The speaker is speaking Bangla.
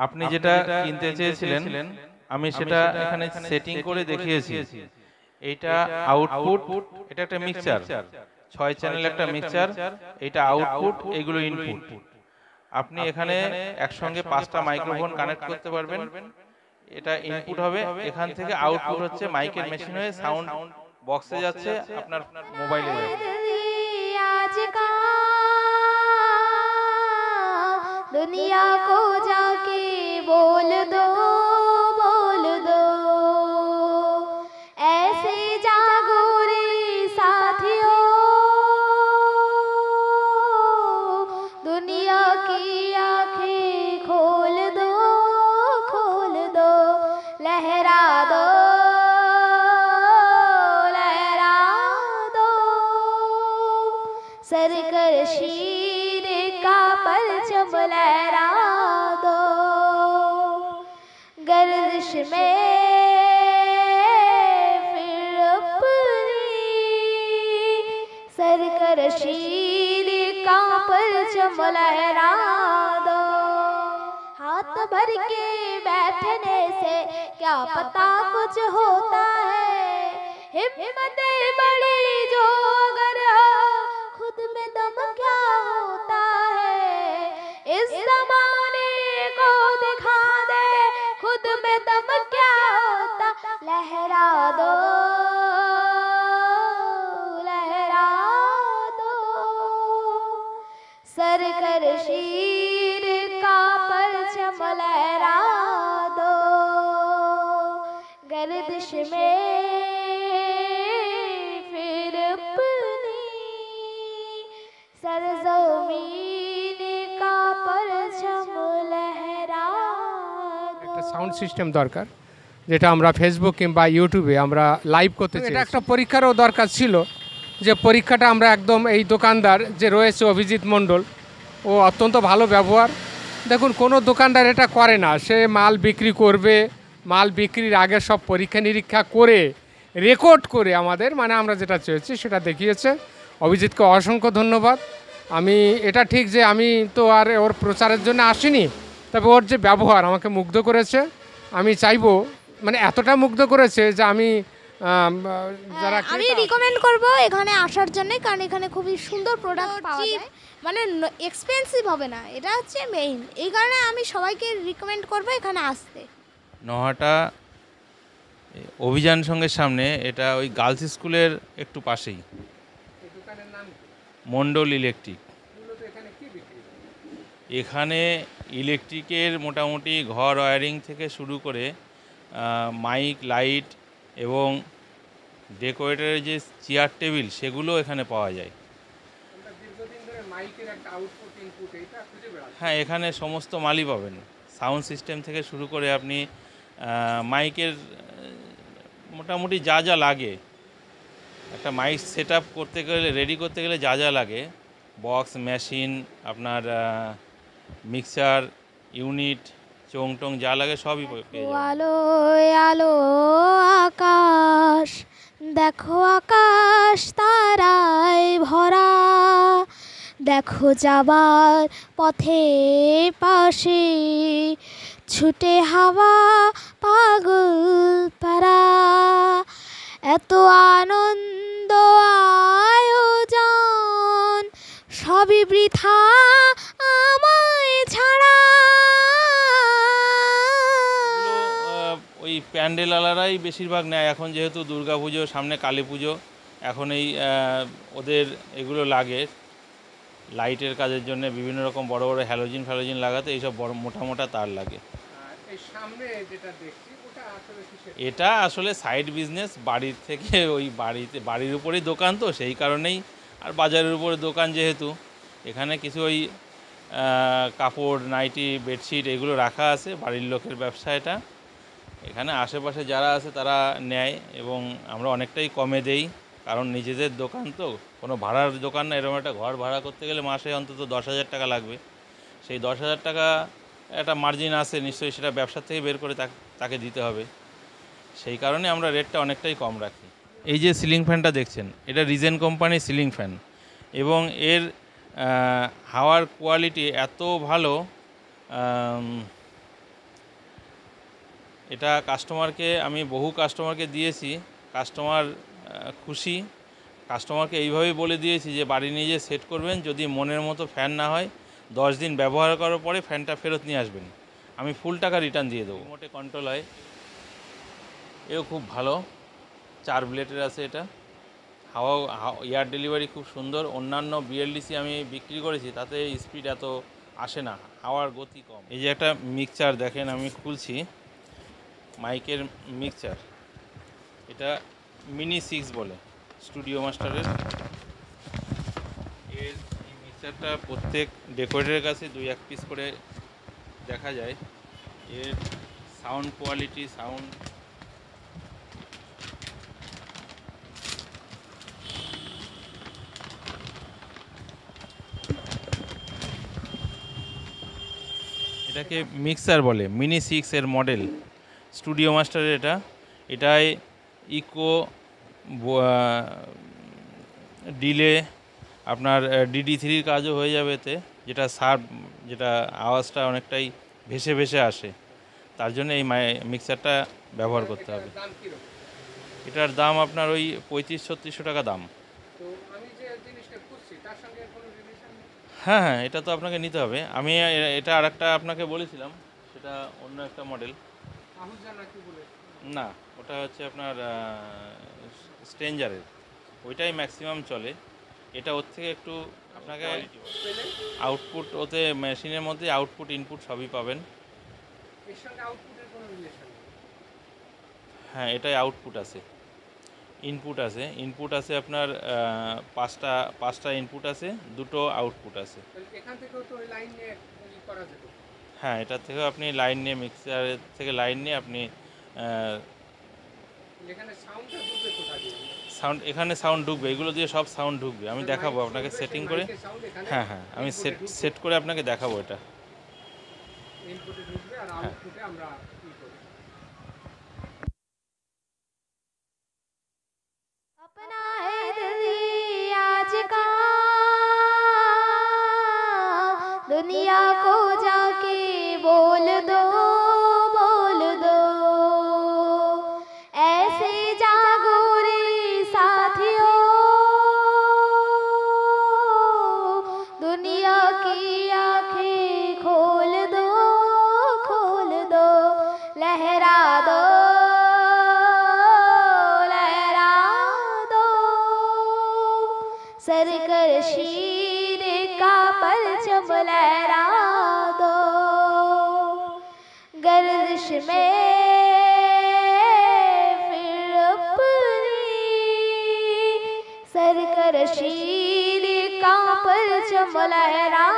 আপনি যেটা কিনতে চেয়েছিলেন আমি সেটা এখানে সেটিং করে দেখিয়েছি। এইটা আউটপুট, এটা একটা মিক্সচার, 6 চ্যানেল একটা মিক্সচার, এটা আউটপুট, এগুলো ইনপুট। আপনি এখানে একসঙ্গে 5টা মাইক্রোফোন কানেক্ট করতে পারবেন। এটা ইনপুট হবে, এখান থেকে আউটপুট হচ্ছে মাইকের মেশিন হয়ে সাউন্ড বক্সে যাচ্ছে, আপনার মোবাইলে যাচ্ছে। दुनिया को जाके बोल दो ऐसे जागो रे साथियों, दुनिया की आंखें खोल दो लहरा दो सरकर शीर का परचम लहरा दो, गर्दिश में फिर अपनी सरकर शीर का परचम लहरा दो। हाथ भर के बैठने से क्या पता कुछ होता है, हिम्मत बड़ी जो अगर खुद में दम क्या होता है, इस ज़माने को दिखा दे खुद में दम क्या होता। लहरा दो सरकर शीर का परचम लहरा दो, गर्दिश में फिर अपनी सरजमीन का परचम लहरा दो। একটা সাউন্ড সিস্টেম দরকার, যেটা আমরা ফেসবুক কিংবা ইউটিউবে আমরা লাইভ করতে চাই। এটা একটা পরীক্ষারও দরকার ছিল, যে পরীক্ষাটা আমরা একদম এই দোকানদার যে রয়েছে অভিজিৎ মণ্ডল, ও অত্যন্ত ভালো ব্যবহার। দেখুন, কোনো দোকানদার এটা করে না, সে মাল বিক্রি করবে, মাল বিক্রির আগে সব পরীক্ষা নিরীক্ষা করে রেকর্ড করে আমাদের আমরা যেটা চেয়েছি সেটা দেখিয়েছে। অভিজিৎকে অসংখ্য ধন্যবাদ। আমি এটা ঠিক যে আমি তো আর ওর প্রচারের জন্য আসিনি, তবে ওর যে ব্যবহার আমাকে মুগ্ধ করেছে। আমি চাইবো এতটা মুগ্ধ করেছে যে আমি যারা আমি রিকমেন্ড করব এখানে আসার জন্য, কারণ এখানে খুবই সুন্দর প্রোডাক্ট পাওয়া যায়, এক্সপেন্সিভ হবে না, এটা হচ্ছে মেইন। এই কারণে আমি সবাইকে রিকমেন্ড করব এখানে আসতে। নহাটা অভিযান সঙ্গের সামনে, এটা ওই গার্লস স্কুলের একটু পাশেই মণ্ডল ইলেকট্রিক। এখানে ইলেকট্রিকের মোটামুটি ঘর ওয়্যারিং থেকে শুরু করে মাইক, লাইট এবং ডেকোরেটরের যে চেয়ার টেবিল, সেগুলো এখানে পাওয়া যায়। হ্যাঁ, এখানে সমস্ত মালই পাবেন, সাউন্ড সিস্টেম থেকে শুরু করে আপনি মাইকের মোটামুটি যা যা লাগে, একটা মাইক সেট আপ করতে গেলে, রেডি করতে গেলে যা যা লাগে, বক্স, মেশিন, আপনার মিক্সার, ইউনিট, চোং টোং যা লাগে সবই পেয়ে যাবেন। আলো আলো আকাশ দেখো, আকাশ তারায় ভরা, দেখো যাবার পথে পাশে ছুটে হাওয়া পাগল পারা, এত আনন্দ আয়োজন সবই বৃথা আমায় ছাড়া। ওই প্যান্ডেলওয়ালারাই বেশিরভাগ নেয় এখন, যেহেতু দুর্গা পুজো সামনে, কালী পুজো, এখন এই ওদের এগুলো লাগে লাইটের কাজের জন্য, বিভিন্ন রকম বড় বড় হ্যালোজিন লাগাতে এইসব বড় মোটা মোটা তার লাগে। এটা আসলে সাইড বিজনেস, বাড়ির থেকে ওই বাড়ির উপরেই দোকান, তো সেই কারণেই। আর বাজারের উপরে দোকান যেহেতু, এখানে কিছু ওই কাপড়, নাইটি, বেডশিট এগুলো রাখা আছে, বাড়ির লোকের ব্যবসা এটা। এখানে আশেপাশে যারা আছে তারা নেয়, এবং আমরা অনেকটাই কমে দেই, কারণ নিজেদের দোকান তো, কোনো ভাড়ার দোকান না। এরকম একটা ঘর ভাড়া করতে গেলে মাসে অন্তত 10,000 টাকা লাগবে। সেই 10,000 টাকা একটা মার্জিন আছে নিশ্চয়ই, সেটা ব্যবসা থেকে বের করে তাকে দিতে হবে। সেই কারণে আমরা রেটটা অনেকটাই কম রাখি। এই যে সিলিং ফ্যানটা দেখছেন, এটা রিজেন কোম্পানির সিলিং ফ্যান, এবং এর হাওয়ার কোয়ালিটি এত ভালো, এটা কাস্টমারকে আমি বহু কাস্টমারকে দিয়েছি, কাস্টমার খুশি। কাস্টমারকে এইভাবেই বলে দিয়েছি যে বাড়ি নিয়ে যেয়ে সেট করবেন, যদি মনের মতো ফ্যান না হয় 10 দিন ব্যবহার করার পরে ফ্যানটা ফেরত নিয়ে আসবেন, আমি ফুল টাকা রিটার্ন দিয়ে দেবো। রিমোটে কন্ট্রোল হয়, এও খুব ভালো, 4 ব্লেডের আছে এটা। হাওয়া এয়ার ডেলিভারি খুব সুন্দর। অন্যান্য বিএলডিসি আমি বিক্রি করেছি, তাতে স্পিড এত আসে না, হাওয়ার গতি কম। এই যে একটা মিক্সচার দেখেন, আমি খুলছি, মাইকের মিক্সচার, এটা মিনি 6 বলে, স্টুডিও মাস্টারের। এই মিক্সচারটা প্রত্যেক ডেকোরেটরের কাছে 2-1 পিস করে দেখা যায়। এর সাউন্ড কোয়ালিটি, সাউন্ড এটাকে মিক্সার বলে, মিনি 6 এর মডেল, স্টুডিও মাস্টারের। এটায় ইকো, ডিলে, আপনার DD3 কাজও হয়ে যাবে এতে, যেটা সার্ভ, যেটা আওয়াজটা অনেকটাই ভেসে ভেসে আসে, তার জন্য এই মিক্সারটা ব্যবহার করতে হবে। এটার দাম আপনার ওই 3500-3600 টাকা দাম। হ্যাঁ হ্যাঁ, এটা তো আপনাকে নিতে হবে। আমি এটা আরেকটা আপনাকে বলেছিলাম, সেটা অন্য একটা মডেল। না, ওটা হচ্ছে আপনার স্ট্রেঞ্জারের, ওইটাই ম্যাক্সিমাম চলে। এটা ওর থেকে একটু আপনাকে আউটপুট, ওতে মেশিনের মধ্যে আউটপুট ইনপুট সবই পাবেন। হ্যাঁ, এটাই আউটপুট আছে, ইনপুট আছে। ইনপুট আছে আপনার 5টা ইনপুট আছে, 2টো আউটপুট আছে। হ্যাঁ, এটার থেকেও আপনি লাইন নিয়ে, মিক্সারের থেকে লাইন নিয়ে আপনি সাউন্ড, এখানে সাউন্ড ঢুকবে, এগুলো দিয়ে সব সাউন্ড ঢুকবে। আমি দেখাবো আপনাকে সেটিং করে। হ্যাঁ হ্যাঁ, আমি সেট করে আপনাকে দেখাবো এটা। अपना है दिल आज का, दुनिया को जाके बोल दो, बोल दो, ऐसे जागो रे साथियों, दुनिया की आंखें खोल दो, खोल दो, लहरा दो, सरकर शीर का परचम लहरा दो, गर्दिश में फिर अपनी, सरकर शीर का परचम लहरा